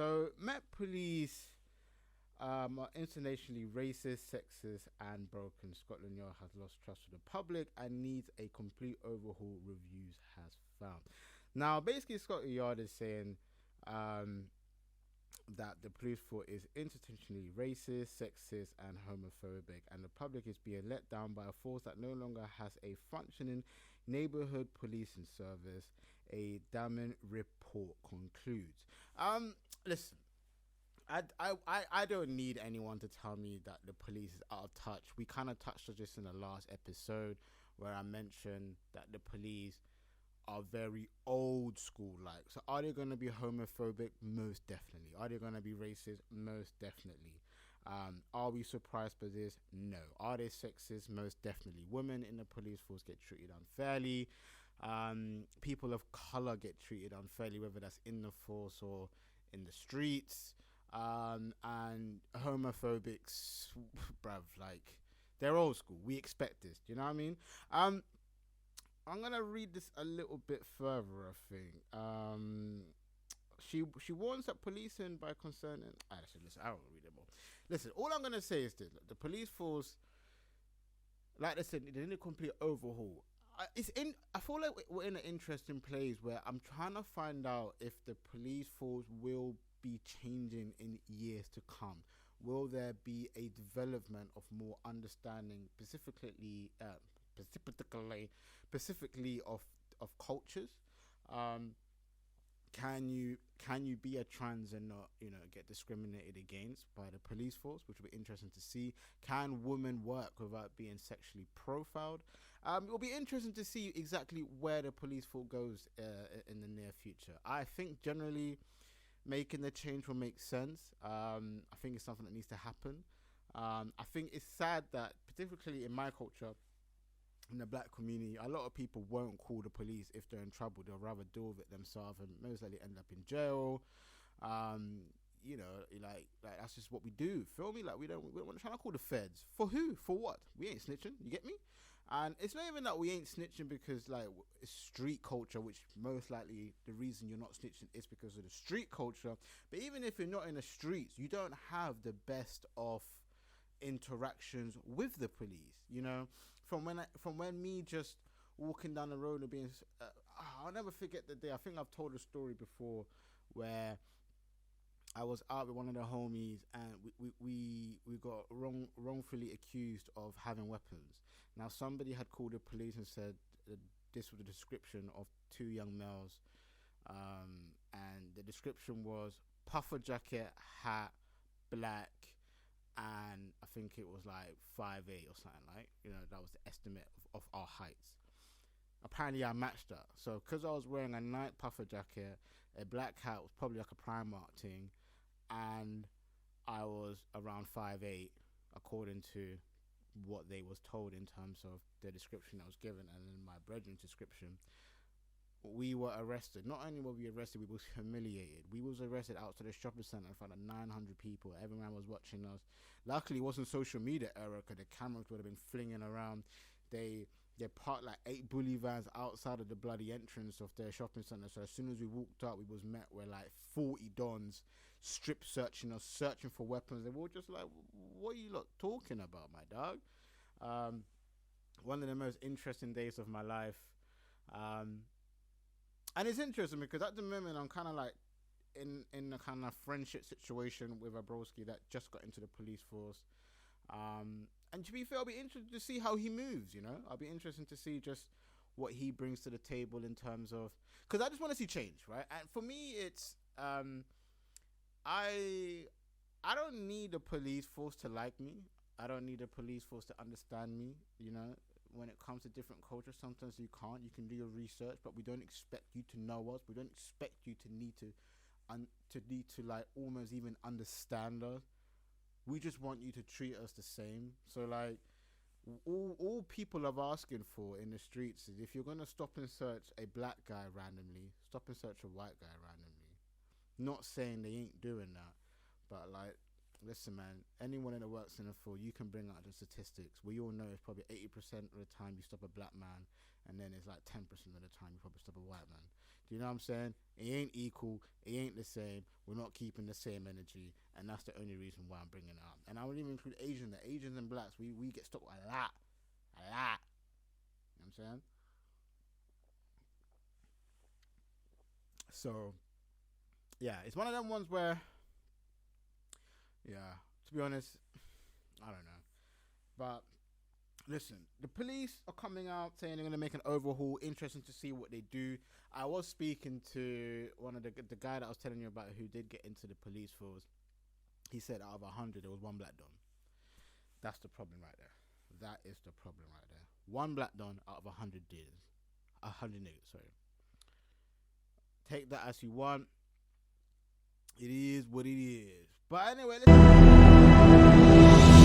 So Met Police are internationally racist, sexist, and broken. Scotland Yard has lost trust with the public and needs a complete overhaul. Reviews has found. Now, basically, Scotland Yard is saying that the police force is intentionally racist, sexist, and homophobic, and the public is being let down by a force that no longer has a functioning neighbourhood policing service. A damning report concludes. Listen. I don't need anyone to tell me that the police is out of touch. We kind of touched on this in the last episode where I mentioned that the police are very old school like. So are they going to be homophobic? Most definitely. Are they going to be racist? Most definitely. Are we surprised by this? No. Are they sexist? Most definitely. Women in the police force get treated unfairly. People of color get treated unfairly, whether that's in the force or in the streets. And homophobics, bruv, like, they're old school. We expect this. Do you know what I mean? I'm gonna read this a little bit further. I think. She warns that policing by concerning. Actually, listen, I don't read it more. Listen, all I'm gonna say is this: the police force, like I said, they need a complete overhaul. I feel like we're in an interesting place where I'm trying to find out if the police force will be changing in years to come. Will there be a development of more understanding, specifically of cultures? Can you be a trans and not get discriminated against by the police force, which will be interesting to see? Can women work without being sexually profiled? It will be interesting to see exactly where the police force goes in the near future. I think generally making the change will make sense. I think it's something that needs to happen. I think it's sad that, particularly in my culture, in the black community, a lot of people won't call the police if they're in trouble. They'll rather deal with it themselves and most likely end up in jail. Like that's just what we do. Feel me? Like we're not trying to call the feds. For who? For what? We ain't snitching. You get me? And it's not even that we ain't snitching because like it's street culture, which most likely the reason you're not snitching is because of the street culture. But even if you're not in the streets, you don't have the best of interactions with the police. From when me just walking down the road and being, I'll never forget the day. I think I've told a story before where I was out with one of the homies and we got wrongfully accused of having weapons. Now somebody had called the police and said this was the description of two young males, and the description was puffer jacket, hat, black, and I think it was like 5'8" or something like. That was the estimate of our heights. Apparently I matched that. So because I was wearing a night puffer jacket, a black hat was probably like a Primark thing, and I was around 5'8", according to what they was told in terms of the description that was given, and in my brethren's description, we were arrested. Not only were we arrested, we was humiliated. We was arrested outside the shopping centre in front of 900 people. Everyone was watching us. Luckily, it wasn't social media era because the cameras would have been flinging around. They parked like 8 bully vans outside of the bloody entrance of their shopping centre. So as soon as we walked out, we was met with like 40 dons strip searching us, searching for weapons. They were just like, what are you lot talking about, my dog? One of the most interesting days of my life. And it's interesting because at the moment I'm kind of like in a kind of friendship situation with a broski that just got into the police force. And to be fair, I'll be interested to see how he moves, I'll be interested to see just what he brings to the table in terms of, because I just want to see change, right? And for me, it's, I don't need the police force to like me. I don't need the police force to understand me, When it comes to different cultures, sometimes you can't. You can do your research, but we don't expect you to know us. We don't expect you to need to like almost even understand us. We just want you to treat us the same. So like, all people are asking for in the streets is if you're gonna stop and search a black guy randomly, stop and search a white guy randomly. Not saying they ain't doing that, but like, listen, man, anyone that works in the field, you can bring out the statistics. We all know it's probably 80% of the time you stop a black man, and then it's like 10% of the time you probably stop a white man. Do you know what I'm saying? It ain't equal. It ain't the same. We're not keeping the same energy, and that's the only reason why I'm bringing it up. And I would even include Asians. The Asians and blacks, we get stuck a lot. You know what I'm saying? So, yeah, it's one of them ones where, yeah, to be honest, I don't know. But listen, the police are coming out saying they're going to make an overhaul. Interesting to see what they do. I was speaking to one of the guy that I was telling you about who did get into the police force. He said out of 100, there was one black don. That's the problem right there. That is the problem right there. One black don out of 100 dealers. 100 niggas, sorry. Take that as you want. It is what it is. But anyway, let's